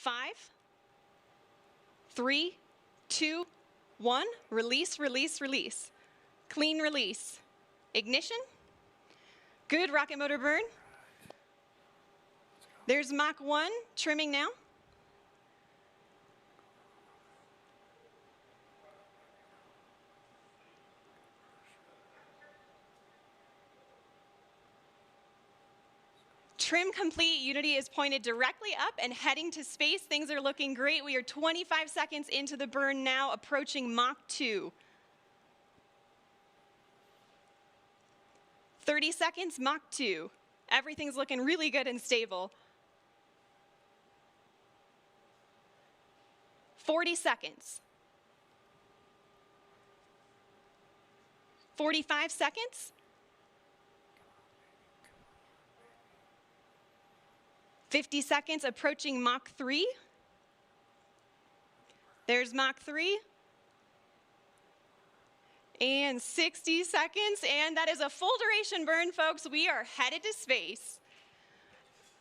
5, 3, 2, 1. Release, release, release. Clean release. Ignition. Good rocket motor burn. There's Mach 1, trimming now. Trim complete. Unity is pointed directly up and heading to space. Things are looking great. We are 25 seconds into the burn now, approaching Mach 2. 30 seconds, Mach 2. Everything's looking really good and stable. 40 seconds. 45 seconds. 50 seconds, approaching Mach 3. There's Mach 3. And 60 seconds, and that is a full duration burn, folks. We are headed to space.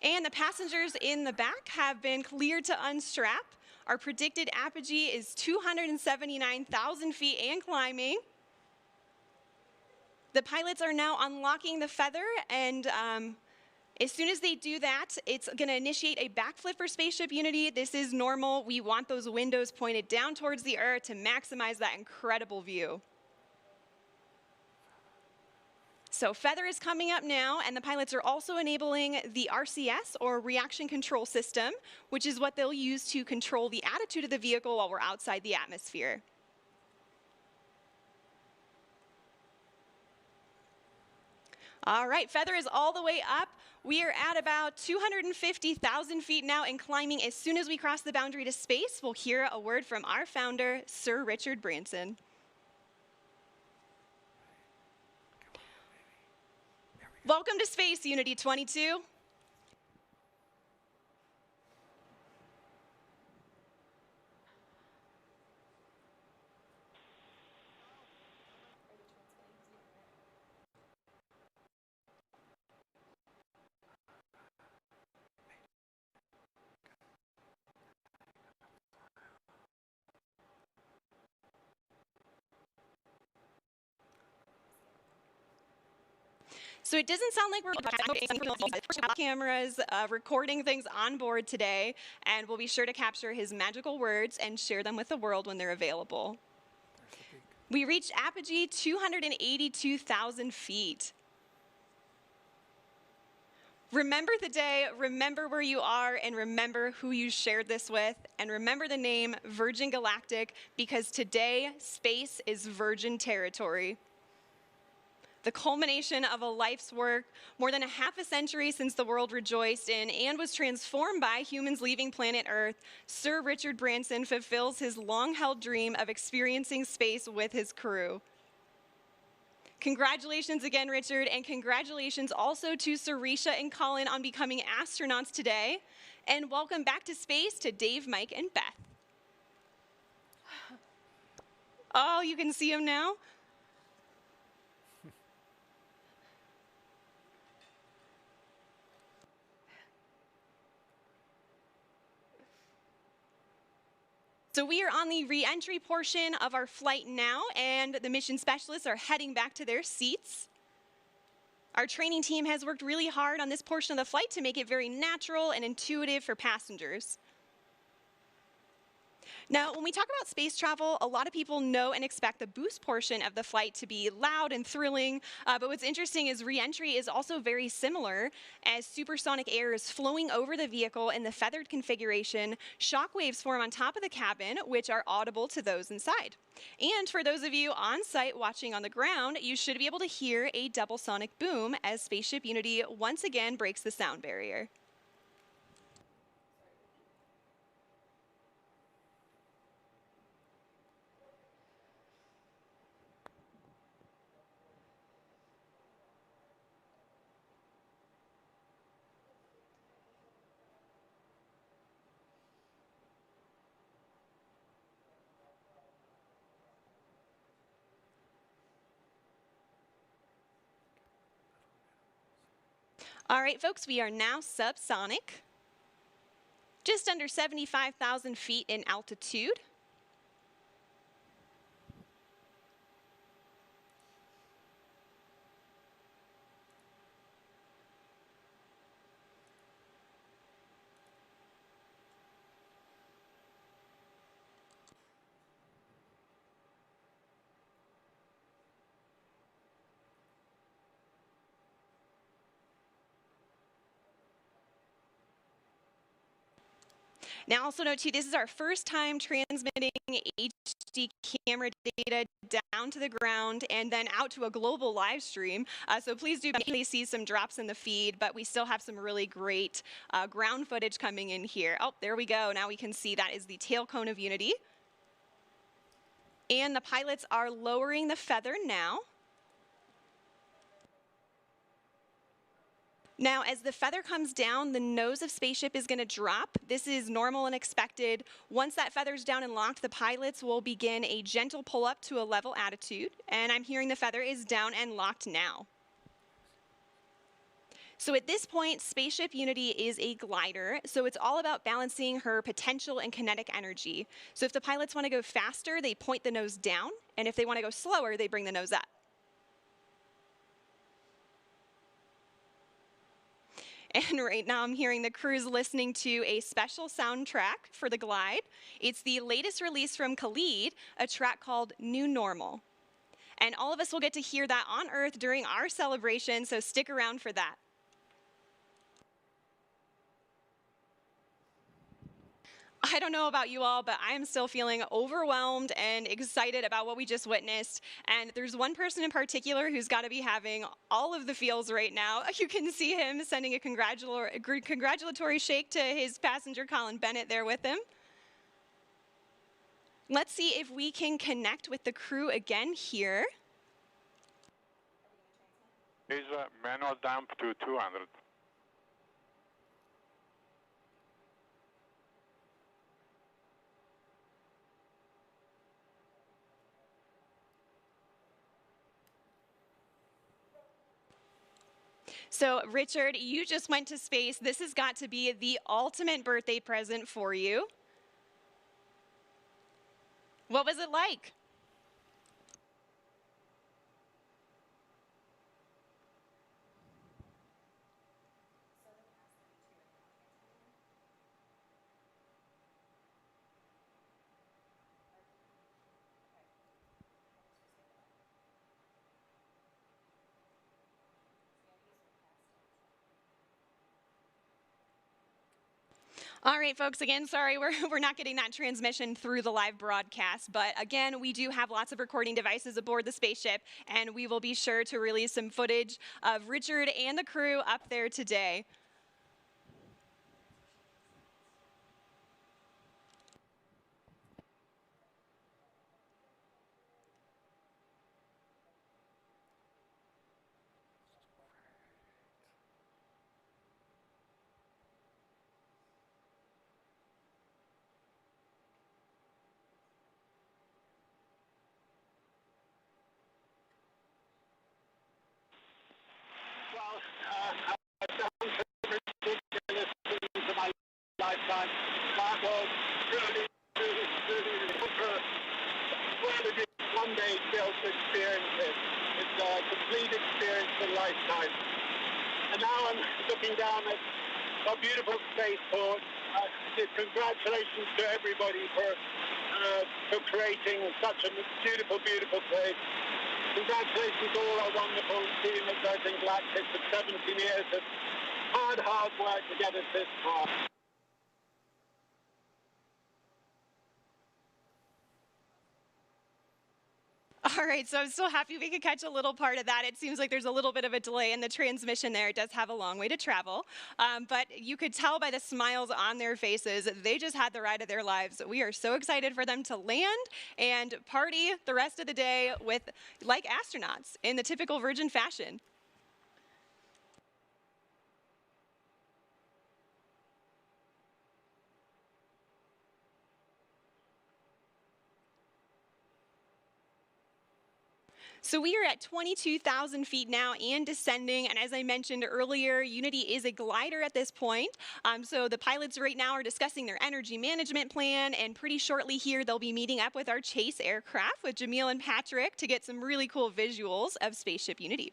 And the passengers in the back have been cleared to unstrap. Our predicted apogee is 279,000 feet and climbing. The pilots are now unlocking the feather, and as soon as they do that, it's going to initiate a backflip for Spaceship Unity. This is normal. We want those windows pointed down towards the Earth to maximize that incredible view. So feather is coming up now, and the pilots are also enabling the RCS, or reaction control system, which is what they'll use to control the attitude of the vehicle while we're outside the atmosphere. All right, feather is all the way up. We are at about 250,000 feet now and climbing. As soon as we cross the boundary to space, we'll hear a word from our founder, Sir Richard Branson. Welcome to Space, Unity 22. So it doesn't sound like we're cameras recording things on board today, and we'll be sure to capture his magical words and share them with the world when they're available. We reached apogee 282,000 feet. Remember the day, remember where you are, and remember who you shared this with, and remember the name Virgin Galactic, because today, space is virgin territory. The culmination of a life's work, more than a half a century since the world rejoiced in and was transformed by humans leaving planet Earth, Sir Richard Branson fulfills his long-held dream of experiencing space with his crew. Congratulations again, Richard, and congratulations also to Sarisha and Colin on becoming astronauts today. And welcome back to space to Dave, Mike, and Beth. Oh, you can see them now? So we are on the re-entry portion of our flight now, and the mission specialists are heading back to their seats. Our training team has worked really hard on this portion of the flight to make it very natural and intuitive for passengers. Now, when we talk about space travel, a lot of people know and expect the boost portion of the flight to be loud and thrilling, but what's interesting is re-entry is also very similar, as supersonic air is flowing over the vehicle in the feathered configuration. Shock waves form on top of the cabin, which are audible to those inside. And for those of you on site watching on the ground, you should be able to hear a double sonic boom as Spaceship Unity once again breaks the sound barrier. All right, folks, we are now subsonic. just under 75,000 feet in altitude. Now also note too, this is our first time transmitting HD camera data down to the ground and then out to a global live stream. So please do see some drops in the feed, but we still have some really great ground footage coming in here. Oh, there we go. Now we can see that is the tail cone of Unity. And the pilots are lowering the feather now. Now, as the feather comes down, the nose of spaceship is going to drop. This is normal and expected. Once that feather's down and locked, the pilots will begin a gentle pull up to a level attitude. And I'm hearing the feather is down and locked now. So at this point, Spaceship Unity is a glider, so it's all about balancing her potential and kinetic energy. So if the pilots want to go faster, they point the nose down, and if they want to go slower, they bring the nose up. And right now I'm hearing the crew's listening to a special soundtrack for the glide. It's the latest release from Khalid, a track called New Normal. And all of us will get to hear that on Earth during our celebration, so stick around for that. I don't know about you all, but I am still feeling overwhelmed and excited about what we just witnessed. And there's one person in particular who's got to be having all of the feels right now. You can see him sending a congratulatory shake to his passenger, Colin Bennett, there with him. Let's see if we can connect with the crew again here. Is manual dump to 200. So, Richard, you just went to space. This has got to be the ultimate birthday present for you. What was it like? All right, folks, again, sorry, we're not getting that transmission through the live broadcast, but again, we do have lots of recording devices aboard the spaceship, and we will be sure to release some footage of Richard and the crew up there today. I've done some ridiculous things in my lifetime. That was really one of the one-day built experiences. It's a complete experience of a lifetime. And now I'm looking down at a beautiful spaceport. Congratulations to everybody for creating such a beautiful, beautiful place. Congratulations to all our wonderful team at Galactic for 17 years of hard work to get us this far. All right, so I'm so happy we could catch a little part of that. It seems like there's a little bit of a delay in the transmission there. It does have a long way to travel, but you could tell by the smiles on their faces, they just had the ride of their lives. We are so excited for them to land and party the rest of the day with, like astronauts, in the typical Virgin fashion. So we are at 22,000 feet now and descending. And as I mentioned earlier, Unity is a glider at this point. So the pilots right now are discussing their energy management plan. And pretty shortly here, they'll be meeting up with our chase aircraft with Jamil and Patrick to get some really cool visuals of Spaceship Unity.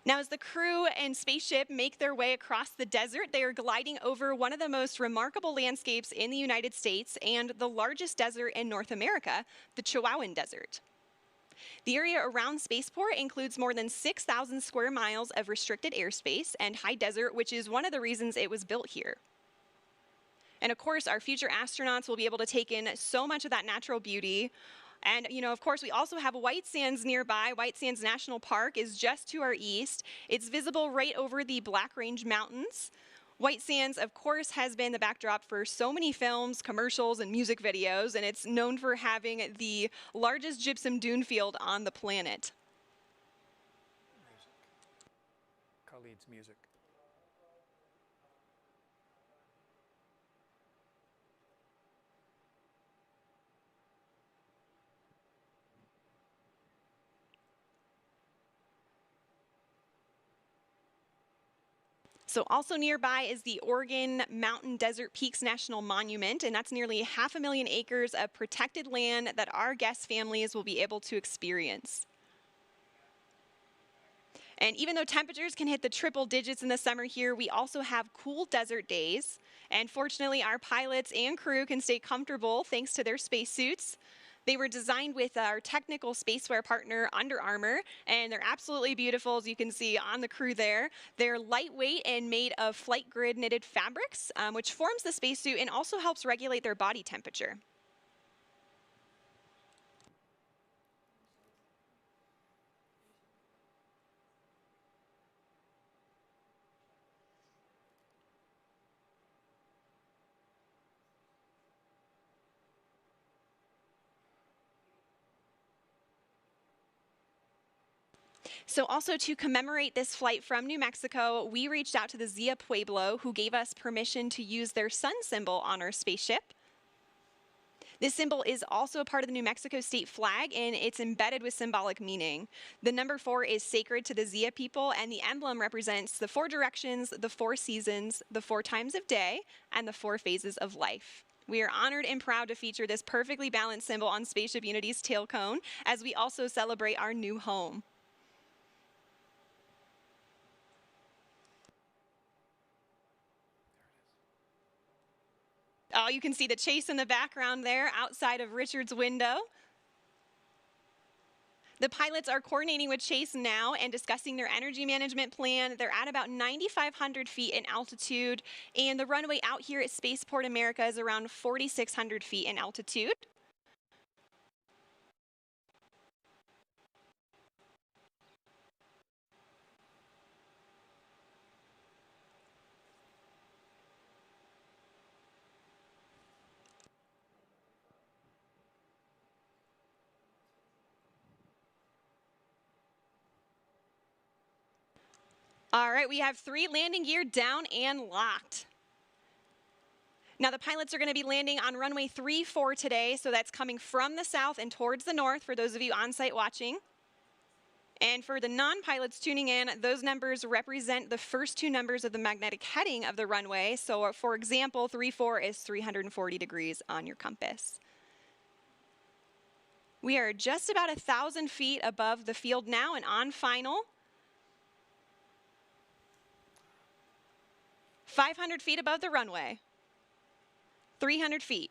Now, as the crew and spaceship make their way across the desert, they are gliding over one of the most remarkable landscapes in the United States and the largest desert in North America, the Chihuahuan Desert. The area around Spaceport includes more than 6,000 square miles of restricted airspace and high desert, which is one of the reasons it was built here. And of course, our future astronauts will be able to take in so much of that natural beauty. And, of course, we also have White Sands nearby. White Sands National Park is just to our east. It's visible right over the Black Range Mountains. White Sands, of course, has been the backdrop for so many films, commercials, and music videos, and it's known for having the largest gypsum dune field on the planet. Khalid's music. So also nearby is the Oregon Mountain Desert Peaks National Monument, and that's nearly 500,000 acres of protected land that our guest families will be able to experience. And even though temperatures can hit the triple digits in the summer here, we also have cool desert days. And fortunately, our pilots and crew can stay comfortable thanks to their spacesuits. They were designed with our technical spaceware partner, Under Armour, and they're absolutely beautiful, as you can see on the crew there. They're lightweight and made of flight grid knitted fabrics, which forms the spacesuit and also helps regulate their body temperature. So also to commemorate this flight from New Mexico, we reached out to the Zia Pueblo, who gave us permission to use their sun symbol on our spaceship. This symbol is also a part of the New Mexico state flag, and it's embedded with symbolic meaning. The number 4 is sacred to the Zia people, and the emblem represents the 4 directions, the 4 seasons, the 4 times of day, and the 4 phases of life. We are honored and proud to feature this perfectly balanced symbol on Spaceship Unity's tail cone, as we also celebrate our new home. Oh, you can see the chase in the background there outside of Richard's window. The pilots are coordinating with Chase now and discussing their energy management plan. They're at about 9,500 feet in altitude, and the runway out here at Spaceport America is around 4,600 feet in altitude. All right, we have 3 landing gear down and locked. Now the pilots are going to be landing on runway 34 today, so that's coming from the south and towards the north for those of you on site watching. And for the non-pilots tuning in, those numbers represent the first 2 numbers of the magnetic heading of the runway. So for example, 34 is 340 degrees on your compass. We are just about 1,000 feet above the field now and on final. 500 feet above the runway. 300 feet.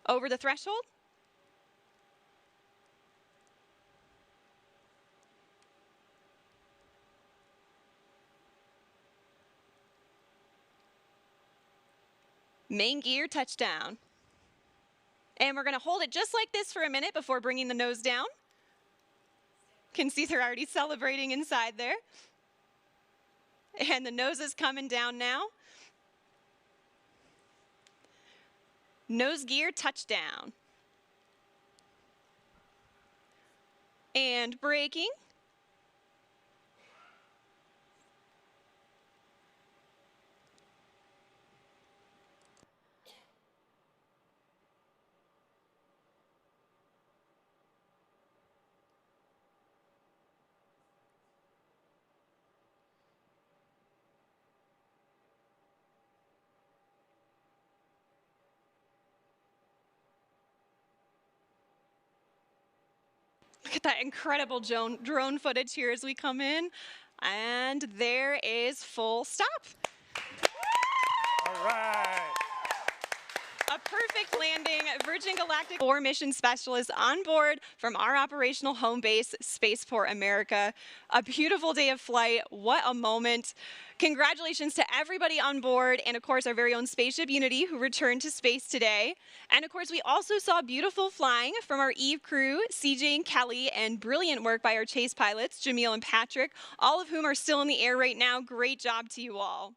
Over the threshold. Main gear touchdown. And we're going to hold it just like this for a minute before bringing the nose down. Can see they're already celebrating inside there. And the nose is coming down now. Nose gear touchdown. And braking. Look at that incredible drone footage here as we come in. And there is full stop. All right. A perfect landing. Virgin Galactic 4 mission specialists on board from our operational home base, Spaceport America. A beautiful day of flight. What a moment. Congratulations to everybody on board, and of course our very own spaceship Unity, who returned to space today. And of course we also saw beautiful flying from our Eve crew, CJ and Kelly, and brilliant work by our chase pilots, Jamil and Patrick, all of whom are still in the air right now. Great job to you all.